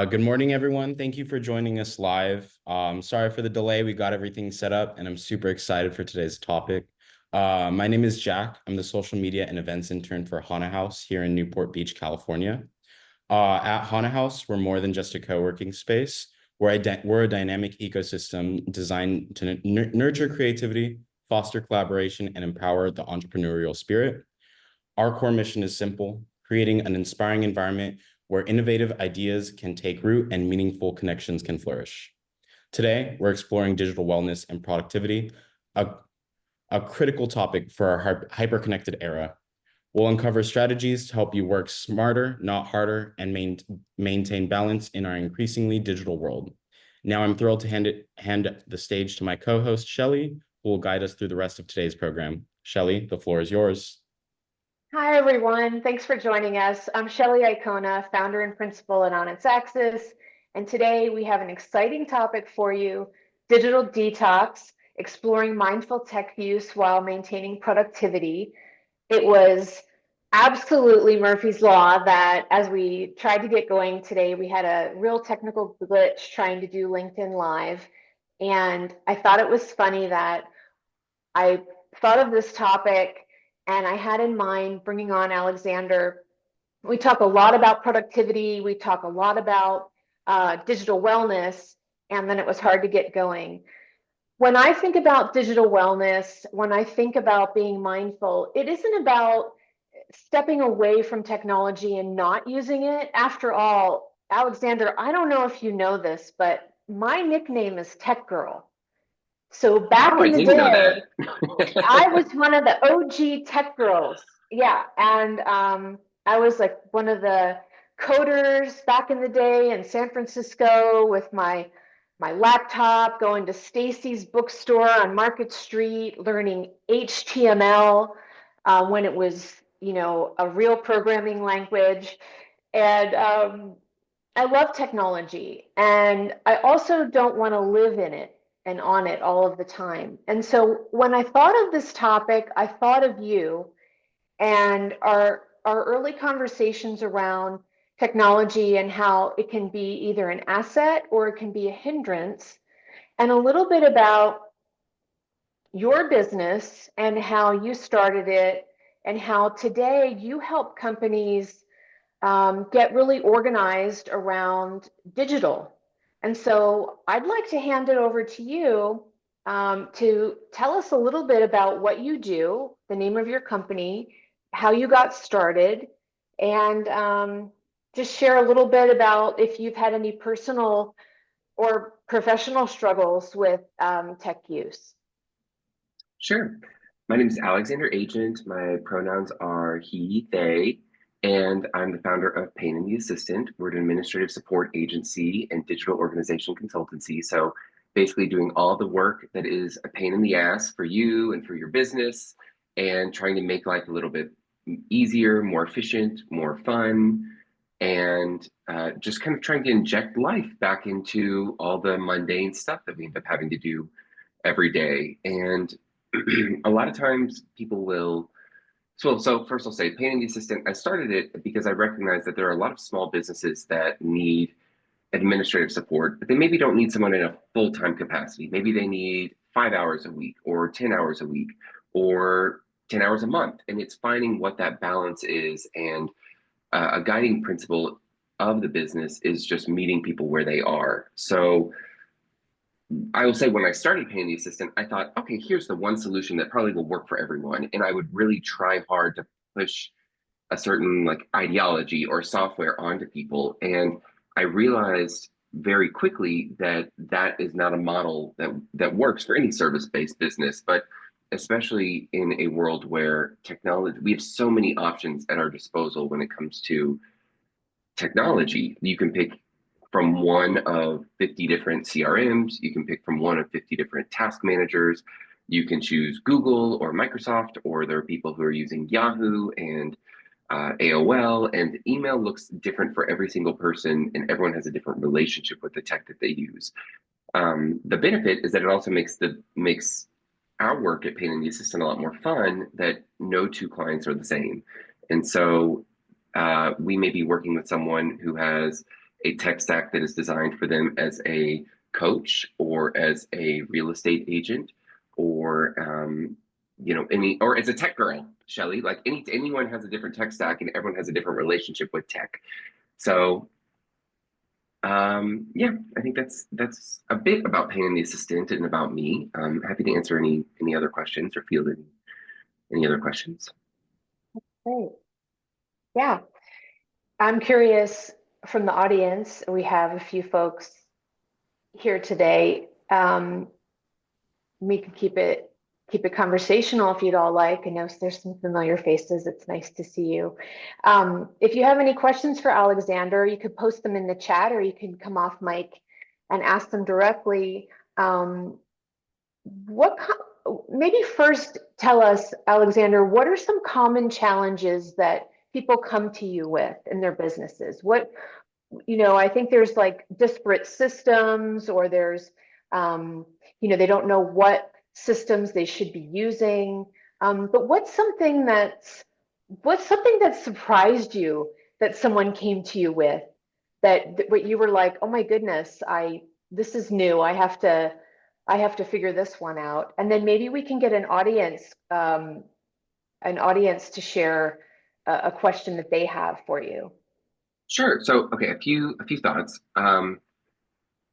Good morning, everyone. Thank you for joining us live. Sorry for the delay. We got everything set up, and I'm super excited for today's topic. My name is Jack. I'm the social media and events intern for Hana House here in Newport Beach, California. At Hana House, we're more than just a co-working space. We're a dynamic ecosystem designed to nurture creativity, foster collaboration, and empower the entrepreneurial spirit. Our core mission is simple: creating an inspiring environment where innovative ideas can take root and meaningful connections can flourish. Today, we're exploring digital wellness and productivity, a, a critical topic for our hyper-connected era. We'll uncover strategies to help you work smarter, not harder, and maintain balance in our increasingly digital world. Now I'm thrilled to hand the stage to my co-host, Shelly, who will guide us through the rest of today's program. Shelly, the floor is yours. Hi, everyone. Thanks for joining us. I'm Shelly Icona, founder and principal at On Its Axis. And today we have an exciting topic for you: digital detox, exploring mindful tech use while maintaining productivity. It was absolutely Murphy's Law that as we tried to get going today, we had a real technical glitch trying to do LinkedIn Live. And I thought it was funny that I thought of this topic and I had in mind bringing on Alexander. We talk a lot about productivity, we talk a lot about digital wellness, and then it was hard to get going. When I think about digital wellness, when I think about being mindful, it isn't about stepping away from technology and not using it. After all, Alexander, I don't know if you know this, but my nickname is Tech Girl. So back Oh, I in the didn't know day, that. I was one of the OG tech girls. Yeah, and I was like one of the coders back in the day in San Francisco with my laptop, going to Stacy's bookstore on Market Street, learning HTML when it was, a real programming language. And I love technology, and I also don't want to live in it and on it all of the time. And so when I thought of this topic, I thought of you and our early conversations around technology and how it can be either an asset or it can be a hindrance, and a little bit about your business and how you started it and how today you help companies get really organized around digital. And so I'd like to hand it over to you to tell us a little bit about what you do, the name of your company, how you got started, and just share a little bit about if you've had any personal or professional struggles with tech use. Sure. My name is Alexander Agent. My pronouns are he, they, and I'm the founder of Pain and the Assistant. We're an administrative support agency and digital organization consultancy. So basically doing all the work that is a pain in the ass for you and for your business, and trying to make life a little bit easier, more efficient, more fun, and just kind of trying to inject life back into all the mundane stuff that we end up having to do every day. And a lot of times people will, so first I'll say Painting the Assistant, I started it because I recognize that there are a lot of small businesses that need administrative support, but they maybe don't need someone in a full-time capacity. Maybe they need 5 hours a week or 10 hours a week or 10 hours a month. And it's finding what that balance is. And a guiding principle of the business is just meeting people where they are. So I will say when I started Paying the Assistant, I thought, okay, here's the one solution that probably will work for everyone. And I would really try hard to push a certain like ideology or software onto people. And I realized very quickly that that is not a model that works for any service-based business, but especially in a world where technology, we have so many options at our disposal when it comes to technology. You can pick from one of 50 different CRMs. You can pick from one of 50 different task managers. You can choose Google or Microsoft, or there are people who are using Yahoo and AOL, and email looks different for every single person, and everyone has a different relationship with the tech that they use. The benefit is that it also makes our work at Pain and the Assistant a lot more fun, that no two clients are the same. And so we may be working with someone who has a tech stack that is designed for them as a coach or as a real estate agent or or as a tech girl, Shelly. Like anyone has a different tech stack and everyone has a different relationship with tech. So yeah, I think that's a bit about Pain and the Assistant and about me. I'm happy to answer any other questions or field any other questions. Great. Yeah. I'm curious from the audience, we have a few folks here today. We can keep it conversational if you'd all like. I know there's some familiar faces. It's nice to see you. If you have any questions for Alexander, you could post them in the chat or you can come off mic and ask them directly. Maybe first tell us, Alexander, what are some common challenges that people come to you with in their businesses? I think there's like disparate systems or there's, they don't know what systems they should be using. But what's something that surprised you that someone came to you with that what you were like, oh my goodness, this is new. I have to figure this one out. And then maybe we can get an audience to share a question that they have for you. Sure. So, okay, a few thoughts.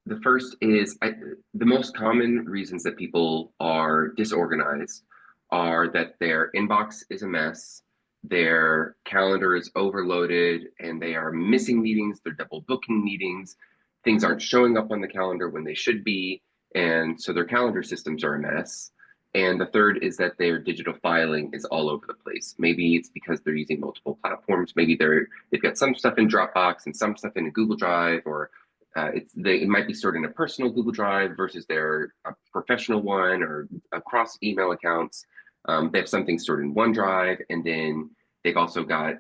The first is the most common reasons that people are disorganized are that their inbox is a mess, their calendar is overloaded, and they are missing meetings, they're double booking meetings, things aren't showing up on the calendar when they should be, and so their calendar systems are a mess. And the third is that their digital filing is all over the place. Maybe it's because they're using multiple platforms. Maybe they've got some stuff in Dropbox and some stuff in a Google Drive, or it might be stored in a personal Google Drive versus their professional one or across email accounts. They have something stored in OneDrive, and then they've also got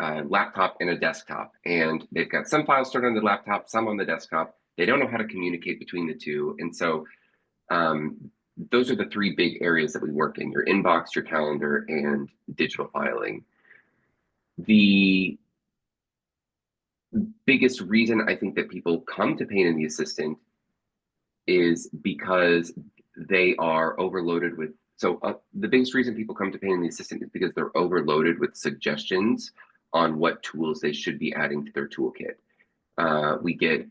a laptop and a desktop, and they've got some files stored on the laptop, some on the desktop. They don't know how to communicate between the two, and so those are the three big areas that we work in: your inbox, your calendar, and digital filing. The biggest reason I think that people come to Pain and the Assistant is because they are overloaded with. So the biggest reason people come to Pain and the Assistant is because they're overloaded with suggestions on what tools they should be adding to their toolkit. We get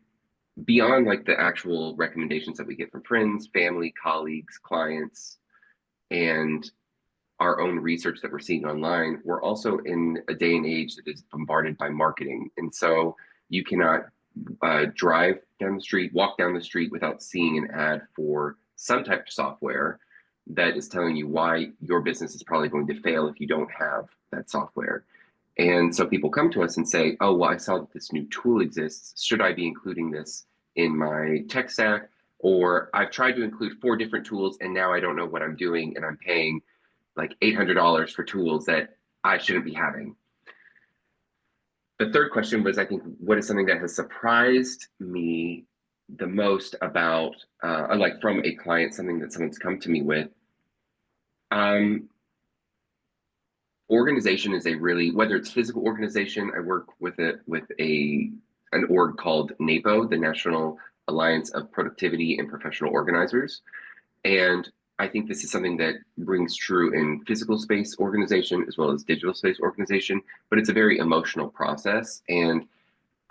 beyond like the actual recommendations that we get from friends, family, colleagues, clients, and our own research that we're seeing online. We're also in a day and age that is bombarded by marketing. And so you cannot drive down the street, walk down the street without seeing an ad for some type of software that is telling you why your business is probably going to fail if you don't have that software. And so people come to us and say, oh, well, I saw that this new tool exists. Should I be including this in my tech stack? Or I've tried to include 4 different tools and now I don't know what I'm doing and I'm paying like $800 for tools that I shouldn't be having. The third question was, I think, what is something that has surprised me the most about, like from a client, something that someone's come to me with. Organization is whether it's physical organization, I work with an org called NAPO, the National Alliance of Productivity and Professional Organizers. And I think this is something that rings true in physical space organization as well as digital space organization, but it's a very emotional process. And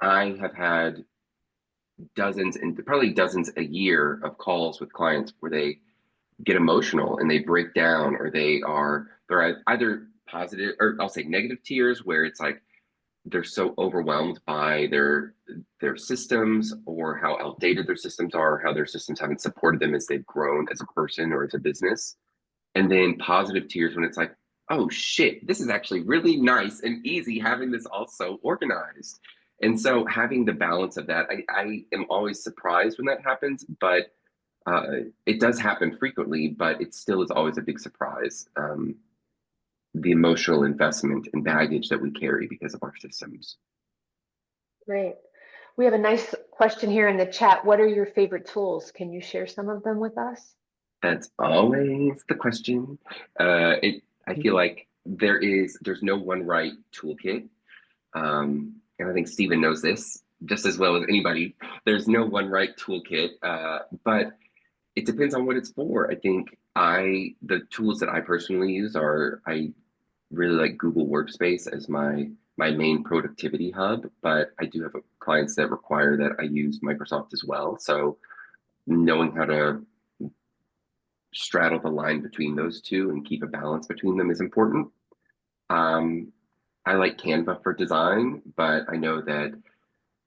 I have had dozens and probably dozens a year of calls with clients where they get emotional and they break down, or they're either positive, or I'll say negative tears, where it's like they're so overwhelmed by their systems or how outdated their systems are, how their systems haven't supported them as they've grown as a person or as a business. And then positive tears when it's like, oh shit, this is actually really nice and easy having this all so organized. And so having the balance of that, I am always surprised when that happens, but it does happen frequently, but it still is always a big surprise. The emotional investment and baggage that we carry because of our systems. Great. We have a nice question here in the chat. What are your favorite tools? Can you share some of them with us? That's always the question. I feel like there's no one right toolkit. And I think Stephen knows this. just as well as anybody. There's no one right toolkit, but it depends on what it's for. I think the tools that I personally use are, I really like Google Workspace as my main productivity hub, but I do have clients that require that I use Microsoft as well. So knowing how to straddle the line between those two and keep a balance between them is important. Um, I like Canva for design, but I know that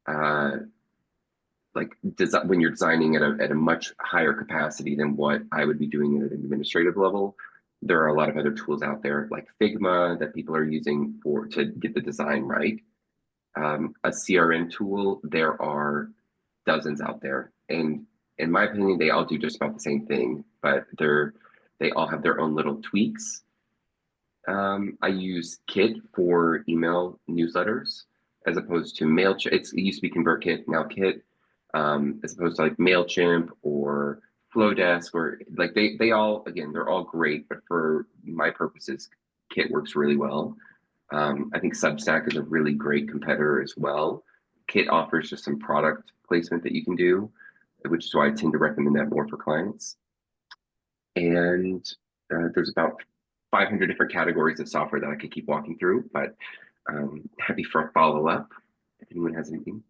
uh, like when you're designing at a much higher capacity than what I would be doing at an administrative level, there are a lot of other tools out there like Figma that people are using to get the design right. A CRM tool, there are dozens out there, and in my opinion, they all do just about the same thing, but they all have their own little tweaks. I use Kit for email newsletters as opposed to MailChimp. It used to be ConvertKit, now Kit, as opposed to like MailChimp or Flowdesk, or like they all, again, they're all great, but for my purposes, Kit works really well. I think Substack is a really great competitor as well. Kit offers just some product placement that you can do, which is why I tend to recommend that more for clients. And there's about 500 different categories of software that I could keep walking through, but happy for a follow-up if anyone has anything.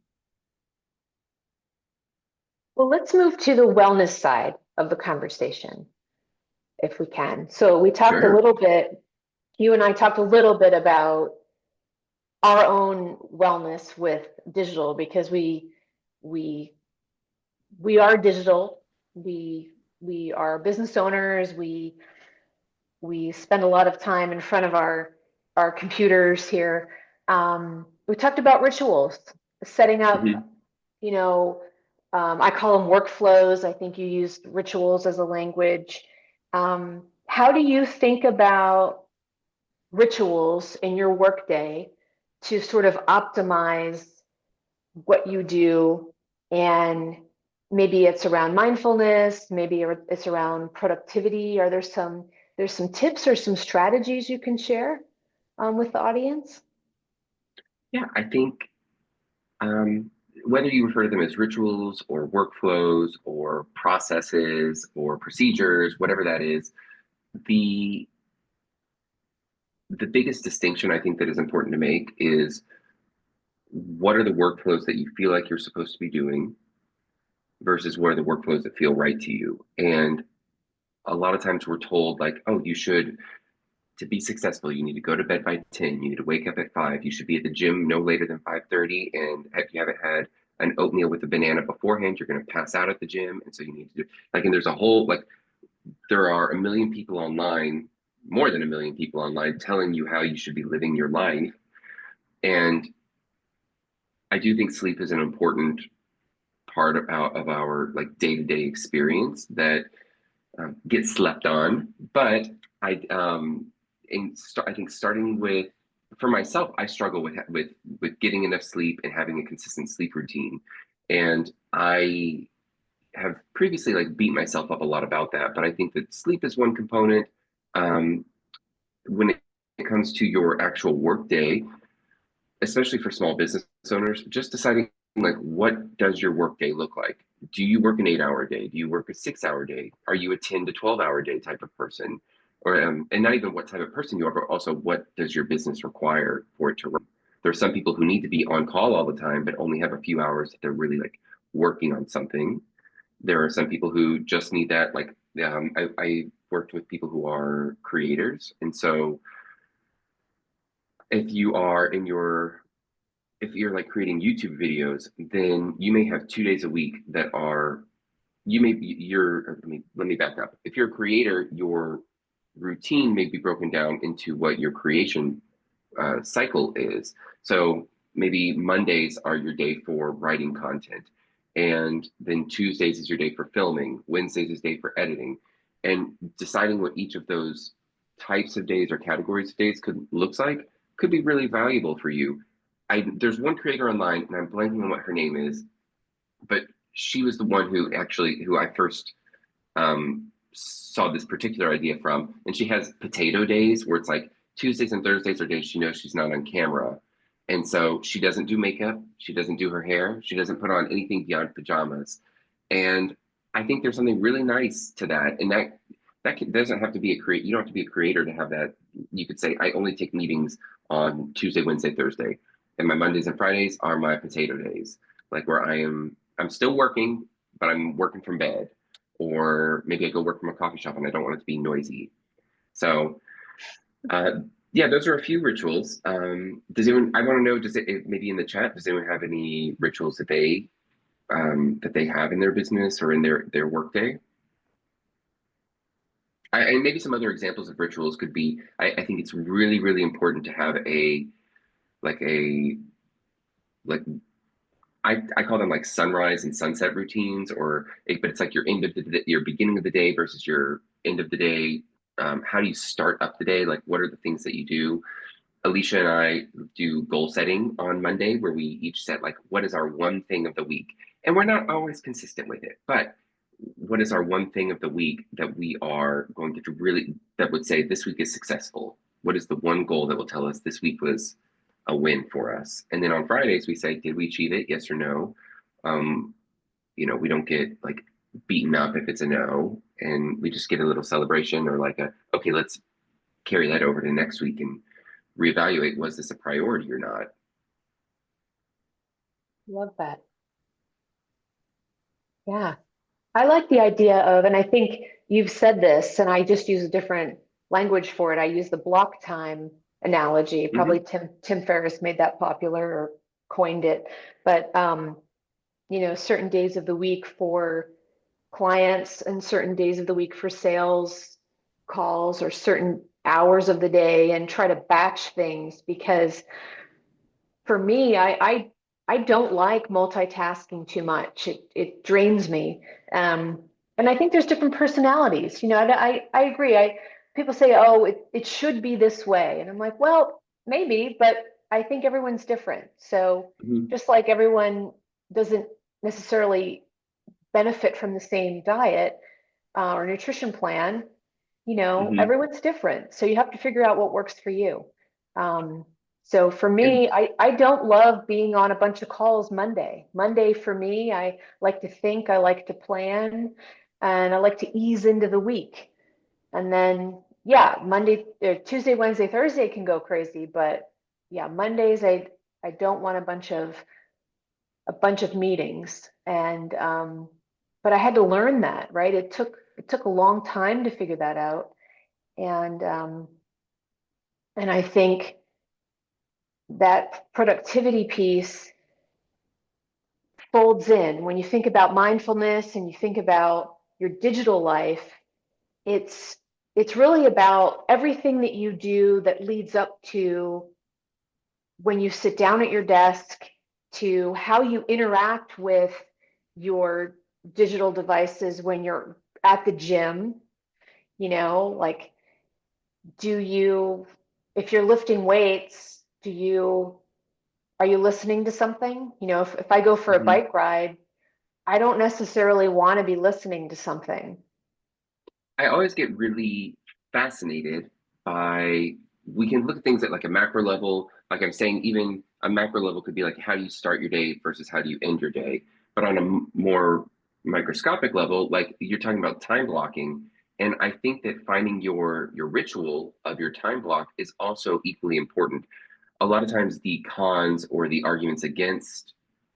Well, let's move to the wellness side of the conversation, if we can. So we talked a Sure. little bit, you and I talked a little bit about our own wellness with digital, because we are digital. We are business owners. We spend a lot of time in front of our computers here. We talked about rituals, setting up, Mhm. you know, I call them workflows. I think you used rituals as a language. How do you think about rituals in your workday to sort of optimize what you do? And maybe it's around mindfulness, maybe it's around productivity. Are there's some tips or some strategies you can share with the audience? Yeah, I think whether you refer to them as rituals or workflows or processes or procedures, whatever that is, the the biggest distinction I think that is important to make is what are the workflows that you feel like you're supposed to be doing versus what are the workflows that feel right to you. And a lot of times we're told like, oh, you should, to be successful, you need to go to bed by 10, you need to wake up at 5, you should be at the gym no later than 5:30, and if you haven't had an oatmeal with a banana beforehand, you're going to pass out at the gym, and so you need to do like, and there's a whole like, there are a million people online, more than a million people online telling you how you should be living your life. And I do think sleep is an important part of our like day-to-day experience that gets slept on. But I I think starting with, for myself, I struggle with getting enough sleep and having a consistent sleep routine. And I have previously like beat myself up a lot about that, but I think that sleep is one component. Um, when it comes to your actual work day, especially for small business owners, just deciding like, what does your work day look like? Do you work an 8 hour day? Do you work a 6 hour day? Are you a 10 to 12 hour day type of person? Or and not even what type of person you are, but also what does your business require for it to run? There are some people who need to be on call all the time, but only have a few hours that they're really like working on something. There are some people who just need that. Like I worked with people who are creators, and so if you are in your if you're like creating YouTube videos, then you may have 2 days a week that are you may be you're let me back up. If you're a creator, your routine may be broken down into what your creation cycle is. So maybe Mondays are your day for writing content, and then Tuesdays is your day for filming, Wednesdays is day for editing, and deciding what each of those types of days or categories of days could looks like could be really valuable for you. There's one creator online, and I'm blanking on what her name is, but she was the one who I first saw this particular idea from, and she has potato days where it's like Tuesdays and Thursdays are days she knows she's not on camera, And so she doesn't do makeup, she doesn't do her hair, she doesn't put on anything beyond pajamas. And I think there's something really nice to that. And doesn't have to be you don't have to be a creator to have that. You could say, I only take meetings on Tuesday, Wednesday, Thursday. And my Mondays and Fridays are my potato days, like where I'm still working, but I'm working from bed. Or maybe I go work from a coffee shop and I don't want it to be noisy. So uh, yeah, those are a few rituals. Does anyone? I want to know. Maybe in the chat? Does anyone have any rituals that they have in their business or in their workday? And maybe some other examples of rituals could be. I think it's really really important to have like a like I call them like sunrise and sunset routines, but it's like your your beginning of the day versus your end of the day. How do you start up the day? Like, what are the things that you do? Alicia and I do goal setting on Monday where we each set like what is our one thing of the week. And we're not always consistent with it, but what is our one thing of the week that we are going to really that would say this week is successful? What is the one goal that will tell us this week was a win for us? And then on Fridays we say, did we achieve it? Yes or no? Um, we don't get like beaten up if it's a no, and we just get a little celebration or like okay, let's carry that over to next week and reevaluate, was this a priority or not? Love that. Yeah. I like the idea of, and I think you've said this, and I just use a different language for it. I use the block time analogy. Probably Mm-hmm. Tim Ferriss made that popular or coined it. But certain days of the week for clients and certain days of the week for sales calls or certain hours of the day, and try to batch things, because for me, I don't like multitasking too much. It drains me. And I think there's different personalities. I agree. People say, oh, it should be this way. And I'm like, well, maybe, but I think everyone's different. So Mm-hmm. just like everyone doesn't necessarily benefit from the same diet or nutrition plan, Mm-hmm. everyone's different. So you have to figure out what works for you. Um, so for And me, I don't love being on a bunch of calls Monday. Monday for me, I like to think, I like to plan, and I like to ease into the week. And then, yeah, Monday, Tuesday, Wednesday, Thursday can go crazy, but yeah, Mondays, I don't want a bunch of meetings. And but I had to learn that, right? It took a long time to figure that out. And I think that productivity piece folds in when you think about mindfulness and you think about your digital life. It's really about everything that you do that leads up to when you sit down at your desk, to how you interact with your digital devices when you're at the gym. Like, do you, if you're lifting weights, are you listening to something? If I go for a mhm. bike ride, I don't necessarily want to be listening to something. I always get really fascinated by, we can look at things at like a macro level. Like I'm saying, even a macro level could be like, how do you start your day versus how do you end your day? But on a more microscopic level, like you're talking about time blocking. And I think that finding your ritual of your time block is also equally important. A lot of times the cons or the arguments against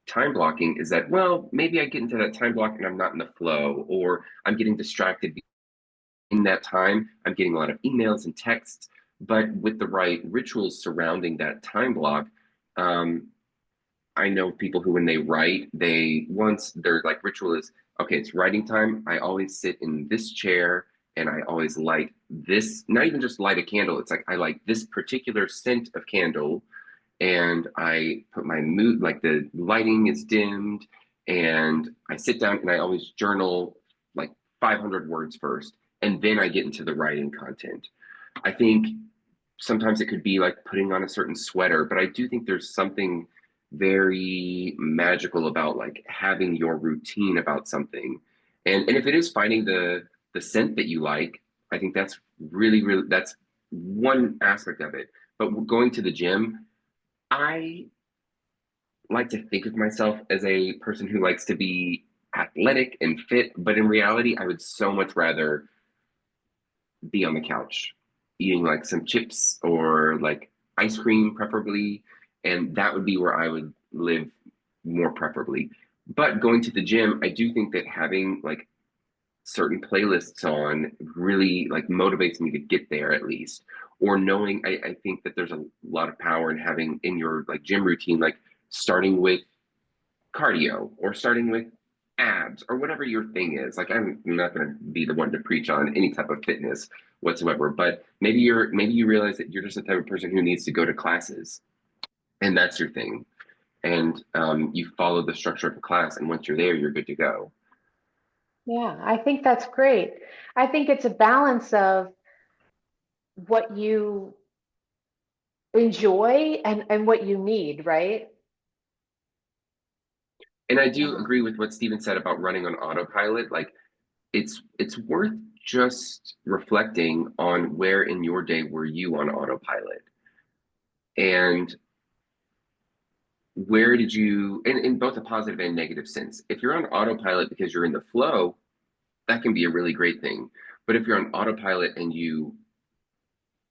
time blocking is that, well, maybe I get into that time block and I'm not in the flow, or I'm getting distracted in that time. I'm getting a lot of emails and texts, but with the right rituals surrounding that time block, um, I know people who, when they write, once their like ritual is, okay, it's writing time. I always sit in this chair and I always light this, not even just light a candle. It's like I light this particular scent of candle, and I put my mood, like the lighting is dimmed, and I sit down and I always journal like 500 words first, and then I get into the writing content. I think sometimes it could be like putting on a certain sweater, but I do think there's something very magical about like having your routine about something. And if it is finding the scent that you like, I think that's really, really, that's one aspect of it. But going to the gym, I like to think of myself as a person who likes to be athletic and fit, but in reality, I would so much rather be on the couch eating like some chips or like ice cream, preferably. And that would be where I would live more preferably. But going to the gym, I do think that having like certain playlists on really like motivates me to get there at least. Or knowing, I think that there's a lot of power in having in your like gym routine, like starting with cardio or starting with abs or whatever your thing is. Like I'm not going to be the one to preach on any type of fitness whatsoever, but maybe you realize that you're just the type of person who needs to go to classes and that's your thing. And you follow the structure of the class, and once you're there, you're good to go. Yeah, I think that's great. I think it's a balance of what you enjoy and what you need, right? And I do Yeah. agree with what Steven said about running on autopilot. Like it's worth just reflecting on where in your day were you on autopilot and where did you in both a positive and negative sense. If you're on autopilot because you're in the flow, that can be a really great thing. But if you're on autopilot and you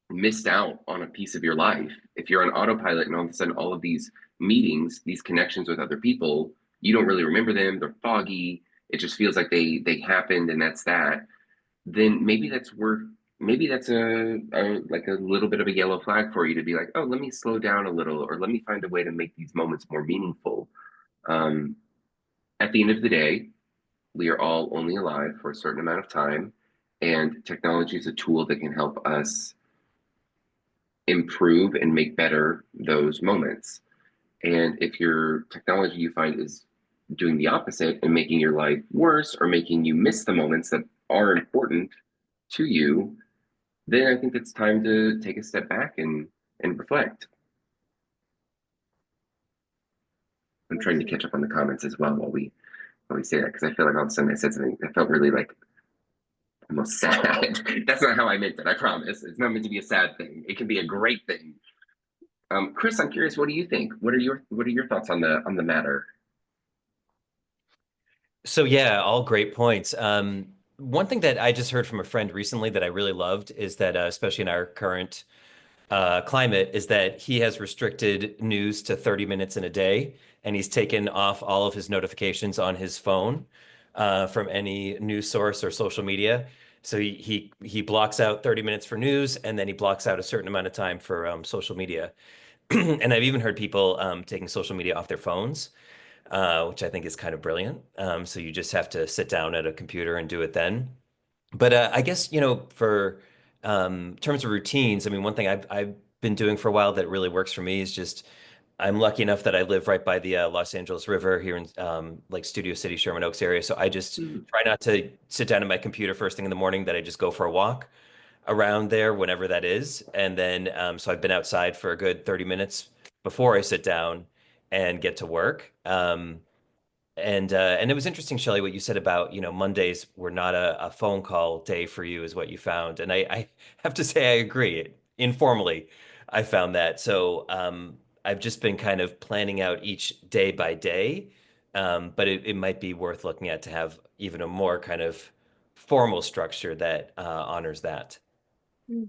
missed out on a piece of your life, if you're on autopilot and all of a sudden all of these meetings, these connections with other people, you don't really remember them, they're foggy, it just feels like they happened and that's that, then maybe that's worth maybe that's a like a little bit of a yellow flag for you to be like, oh, let me slow down a little or let me find a way to make these moments more meaningful. um, at the end of the day, we are all only alive for a certain amount of time, and technology is a tool that can help us improve and make better those moments. And if your technology you find is doing the opposite and making your life worse or making you miss the moments that are important to you, then I think it's time to take a step back and reflect. I'm trying to catch up on the comments as well while we say that because I feel like all of a sudden I said something that felt really like almost sad. That's not how I meant it. I promise. It's not meant to be a sad thing. It can be a great thing. Chris, I'm curious. What do you think? What are your thoughts on the matter? So yeah, all great points. One thing that I just heard from a friend recently that I really loved is that, especially in our current climate, is that he has restricted news to 30 minutes in a day, and he's taken off all of his notifications on his phone from any news source or social media. So he blocks out 30 minutes for news, and then he blocks out a certain amount of time for social media. And I've even heard people taking social media off their phones, which I think is kind of brilliant. So you just have to sit down at a computer and do it then. But I guess, for terms of routines, I mean, one thing I've been doing for a while that really works for me is just I'm lucky enough that I live right by the Los Angeles River here in like Studio City, Sherman Oaks area. So I just Hmm. try not to sit down at my computer first thing in the morning, that I just go for a walk around there whenever that is. And then, so I've been outside for a good 30 minutes before I sit down and get to work. And it was interesting, Shelley, what you said about, Mondays were not a phone call day for you is what you found. And I have to say I agree. Informally, I found that. So I've just been kind of planning out each day by day. But it might be worth looking at to have even a more kind of formal structure that honors that. Mm.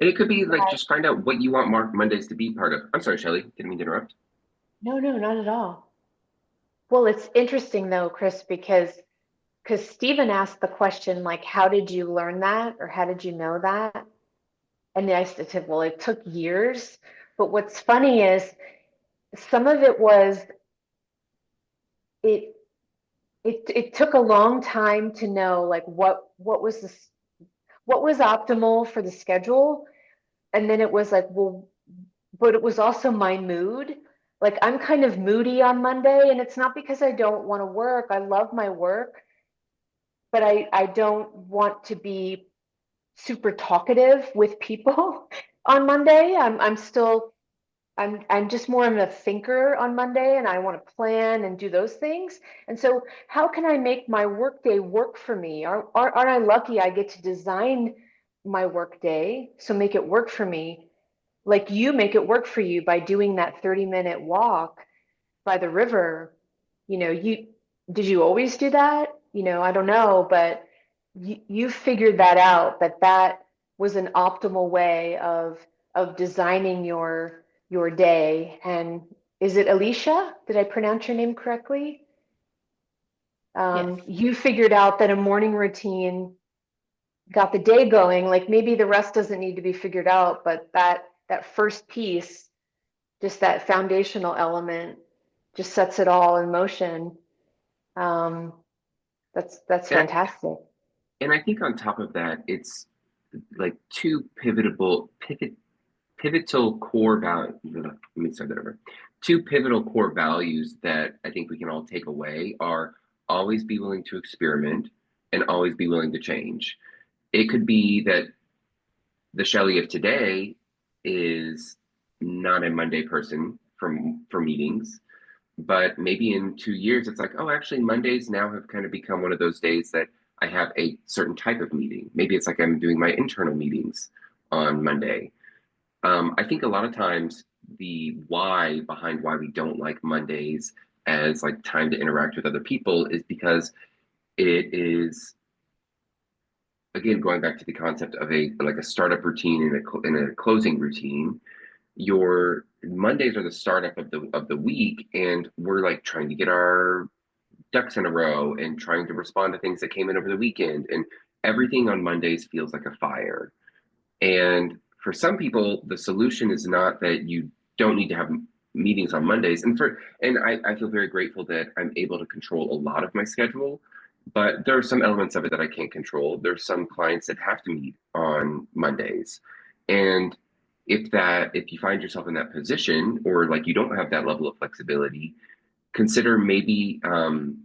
And it could be like Yeah. just find out what you want Mark Mondays to be part of. I'm sorry, Shelly, didn't mean to interrupt. No, no, not at all. Well, it's interesting though, Chris, because Stephen asked the question like, how did you learn that or how did you know that? And I said, well, it took years. But what's funny is some of it was it it took a long time to know like what was this what was optimal for the schedule. And then it was like, well, but it was also my mood. Like I'm kind of moody on Monday, and it's not because I don't want to work. I love my work, but I don't want to be super talkative with people on Monday. I'm just more of a thinker on Monday, and I want to plan and do those things. And so how can I make my work day work for me? Aren't I lucky I get to design my work day, so make it work for me? like you make it work for you by doing that 30-minute walk by the river. Did you always do that? I don't know, but you figured that out, that was an optimal way of designing your day. And is it Alicia? Did I pronounce your name correctly? Yes. You figured out that a morning routine got the day going. Like maybe the rest doesn't need to be figured out, but that first piece, just that foundational element, just sets it all in motion. That's And, fantastic. and I think on top of that, it's like two pivotal core value. Let me start that over. Two pivotal core values that I think we can all take away are always be willing to experiment and always be willing to change. It could be that the Shelley of today is not a Monday person for meetings, but maybe in 2 years it's like, oh, actually Mondays now have kind of become one of those days that I have a certain type of meeting. Maybe it's like I'm doing my internal meetings on Monday. I think a lot of times the why behind why we don't like Mondays as like time to interact with other people is because it is, again, going back to the concept of a startup routine and a closing routine. Your Mondays are the startup of the week, and we're like trying to get our ducks in a row and trying to respond to things that came in over the weekend, and everything on Mondays feels like a fire. And for some people, the solution is not that you don't need to have meetings on Mondays. And I feel very grateful that I'm able to control a lot of my schedule, but there are some elements of it that I can't control. There's some clients that have to meet on Mondays. And if you find yourself in that position, or like you don't have that level of flexibility, consider maybe and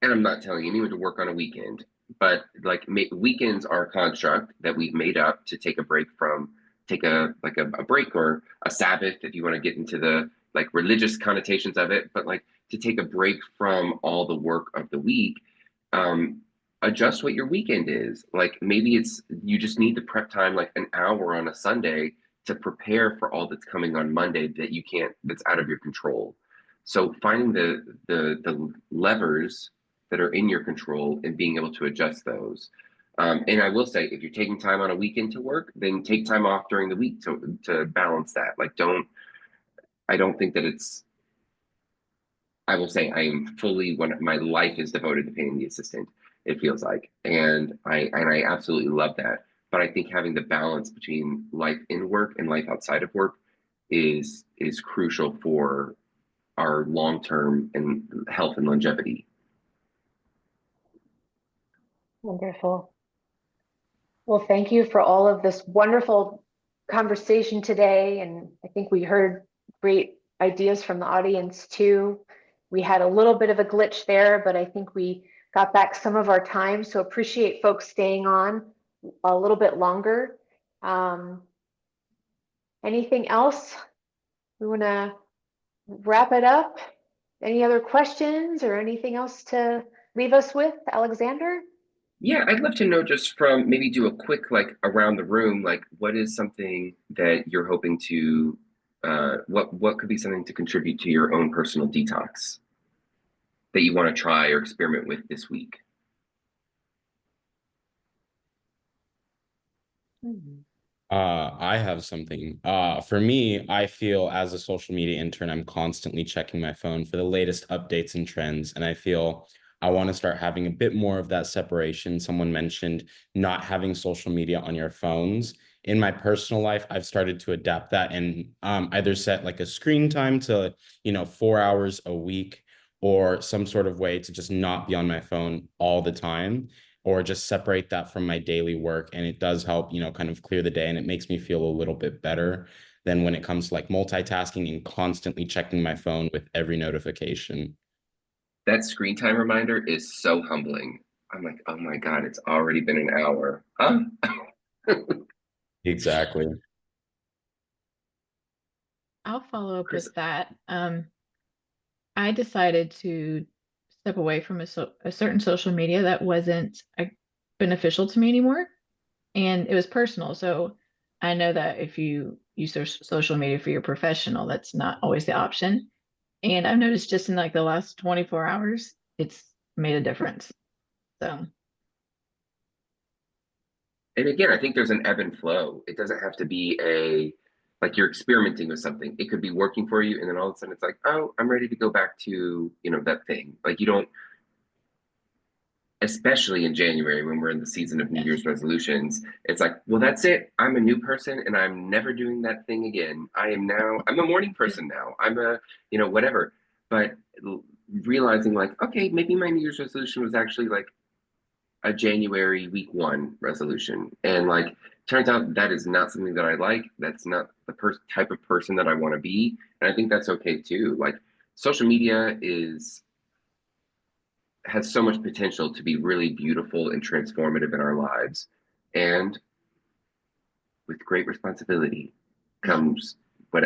I'm not telling anyone to work on a weekend, but like weekends are a construct that we've made up to take a break from, take a break or a Sabbath if you want to get into the like religious connotations of it, but like to take a break from all the work of the week. Um, Adjust what your weekend is. Like maybe it's you just need to prep time like an hour on a Sunday to prepare for all that's coming on Monday that you can't, that's out of your control. So finding the levers that are in your control and being able to adjust those. And I will say, if you're taking time on a weekend to work, then take time off during the week to balance that. Like, I don't think that it's. I will say I am fully when my life is devoted to paying the assistant. It feels like, and I absolutely love that. But I think having the balance between life in work and life outside of work is crucial for our long term and health and longevity. Wonderful. Well, thank you for all of this wonderful conversation today. And I think we heard great ideas from the audience too. We had a little bit of a glitch there, but I think we got back some of our time. So appreciate folks staying on a little bit longer. Anything else? We want to wrap it up. Any other questions or anything else to leave us with, Alexander? Yeah, I'd love to know just from maybe do a quick like around the room, like what is something that you're hoping to, what could be something to contribute to your own personal detox that you want to try or experiment with this week? I have something. For me, I feel as a social media intern, I'm constantly checking my phone for the latest updates and trends. And I feel I want to start having a bit more of that separation. Someone mentioned not having social media on your phones. In my personal life, I've started to adapt that and either set like a screen time to, 4 hours a week or some sort of way to just not be on my phone all the time or just separate that from my daily work. And it does help, kind of clear the day. And it makes me feel a little bit better than when it comes to like multitasking and constantly checking my phone with every notification. That screen time reminder is so humbling. I'm like, oh my God, it's already been an hour. Huh? Exactly. I'll follow up Chris, with that. I decided to step away from a certain social media that wasn't beneficial to me anymore. And it was personal. So I know that if you use social media for your professional, that's not always the option. And I've noticed just in like the last 24 hours, it's made a difference. So, And again, I think there's an ebb and flow. It doesn't have to be a like you're experimenting with something. It could be working for you, and then all of a sudden it's like, oh, I'm ready to go back to, that thing. Like you don't, especially in January when we're in the season of New yes. Year's resolutions, it's like, well, that's it. I'm a new person and I'm never doing that thing again. I'm a morning person now. I'm a, whatever. But realizing like, okay, maybe my New Year's resolution was actually like a January week 1 resolution. And like, turns out that is not something that I like. That's not the type of person that I want to be. And I think that's okay too. Like, social media has so much potential to be really beautiful and transformative in our lives. And with great responsibility comes what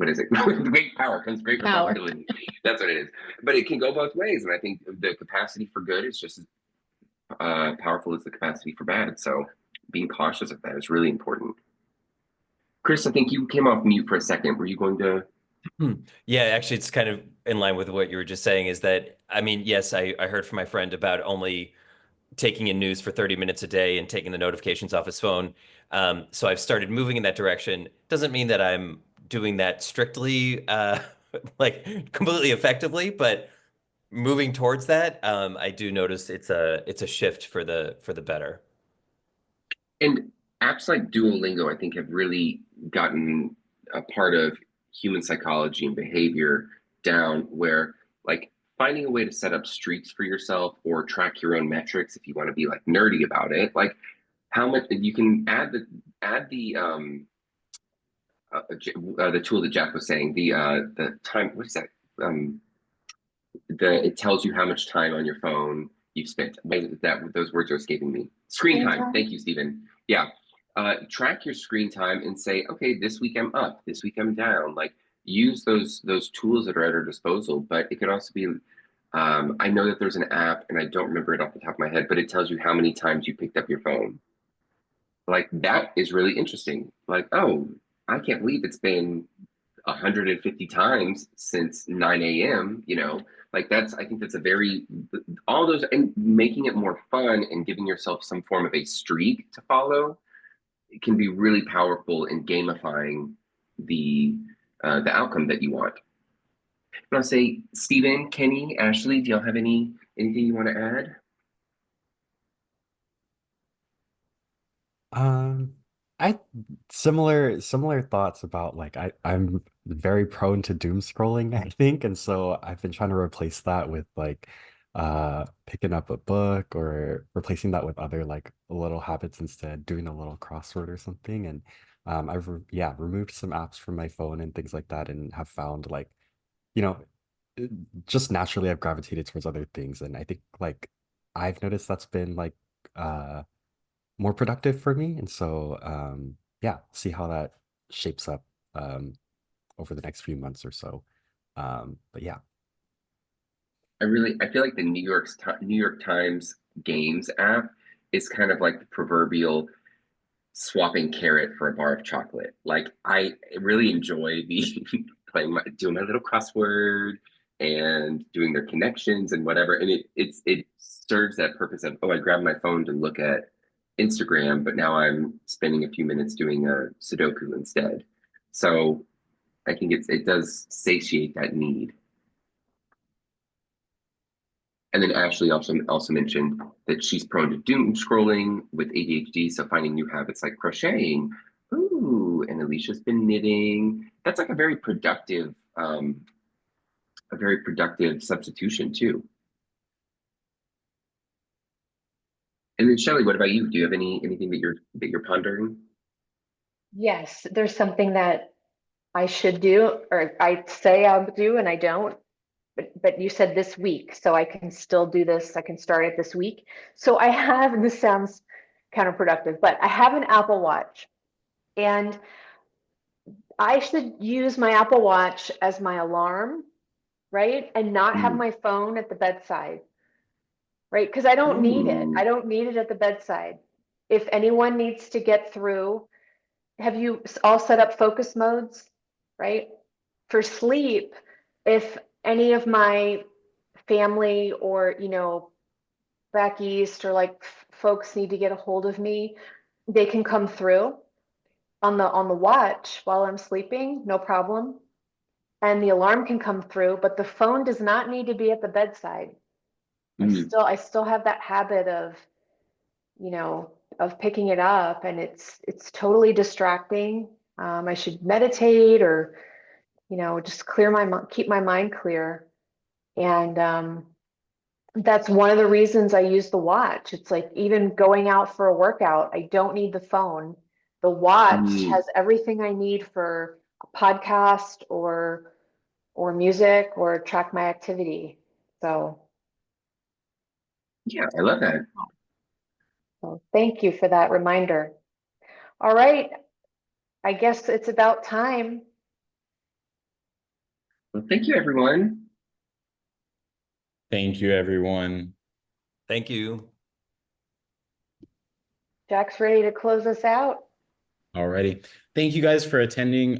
is it? With great power comes great Power. responsibility. That's what it is. But it can go both ways, and I think the capacity for good is just as powerful as the capacity for bad. So being cautious of that is really important. Chris, I think you came off mute for a second. Were you going to? Yeah, actually, it's kind of in line with what you were just saying is that, I mean, yes, I heard from my friend about only taking in news for 30 minutes a day and taking the notifications off his phone. So I've started moving in that direction. Doesn't mean that I'm doing that strictly, like completely effectively, but moving towards that, I do notice it's a shift for the better. And apps like Duolingo, I think, have really gotten a part of human psychology and behavior down where, like, finding a way to set up streaks for yourself or track your own metrics if you want to be like nerdy about it. Like, how much you can add the tool that Jack was saying, the time, what is that? Um, it tells you how much time on your phone you've spent. Those words are escaping me. Screen Screen time. time? Thank you, Stephen. Yeah. Track your screen time and say, okay, this week I'm up, this week I'm down. Like, use those tools that are at our disposal. But it could also be, I know that there's an app and I don't remember it off the top of my head, but it tells you how many times you picked up your phone. Like, that is really interesting. Like, oh, I can't believe it's been 150 times since 9 a.m. Like, I think that's a very, all those, and making it more fun and giving yourself some form of a streak to follow, it can be really powerful in gamifying the outcome that you want. And I'll say, Stephen, Kenny, Ashley, do y'all have anything you want to add? Um, I similar thoughts about like I'm very prone to doom scrolling, I think, and so I've been trying to replace that with like picking up a book or replacing that with other like little habits instead, doing a little crossword or something. And yeah, removed some apps from my phone and things like that and have found like, you know, uh, just naturally I've gravitated towards other things. And I think like I've noticed that's been like uh more productive for me. And so, yeah, see how that shapes up over the next few months or so. But yeah. I feel like the New York Times Games app is kind of like the proverbial swapping carrot for a bar of chocolate. Like, I really enjoy the doing my little crossword and doing their connections and whatever. And it serves that purpose of, oh, I grabbed my phone to look at Instagram, but now I'm spending a few minutes doing a Sudoku instead. So I think it does satiate that need. And then Ashley also mentioned that she's prone to doom scrolling with ADHD, so finding new habits like crocheting. Ooh, and Alicia's been knitting. That's like a very productive substitution too. And then Shelley, what about you? Do you have anything that you're pondering? Yes, there's something that I should do, or I say I'll do and I don't. But you said this week, so I can still do this. I can start it this week. So I have, and this sounds counterproductive, but I have an Apple Watch, and I should use my Apple Watch as my alarm, right? And not have Mm. my phone at the bedside, right? Because I don't need it. I Ooh. don't need it at the bedside. If anyone needs to get through have you all set up focus modes, right? For sleep, if any of my family or, back east or like folks need to get a hold of me, they can come through on the watch while I'm sleeping, no problem. And the alarm can come through, but the phone does not need to be at the bedside. Mm. I still have that habit of, of picking it up, and it's totally distracting. I should meditate or, just keep my mind clear. And that's one of the reasons I use the watch. It's like even going out for a workout, I don't need the phone. The watch Mm. has everything I need for a podcast or music or track my activity. So, Yeah, I love that. so thank you for that reminder. All right, I guess it's about time. Well, thank you, everyone. Thank you, everyone. Thank you. Jack's ready to close us out. Alrighty. Thank you guys for attending.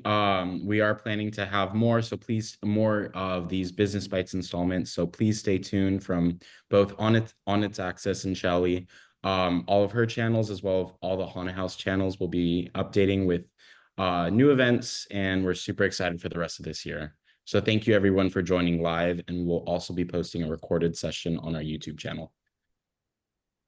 We are planning to have more, so please, more of these Business Bites installments. So please stay tuned from both on its Access and Shelly. All of her channels, as well as all the Haunted House channels, will be updating with new events, and we're super excited for the rest of this year. So thank you everyone for joining live, and we'll also be posting a recorded session on our YouTube channel.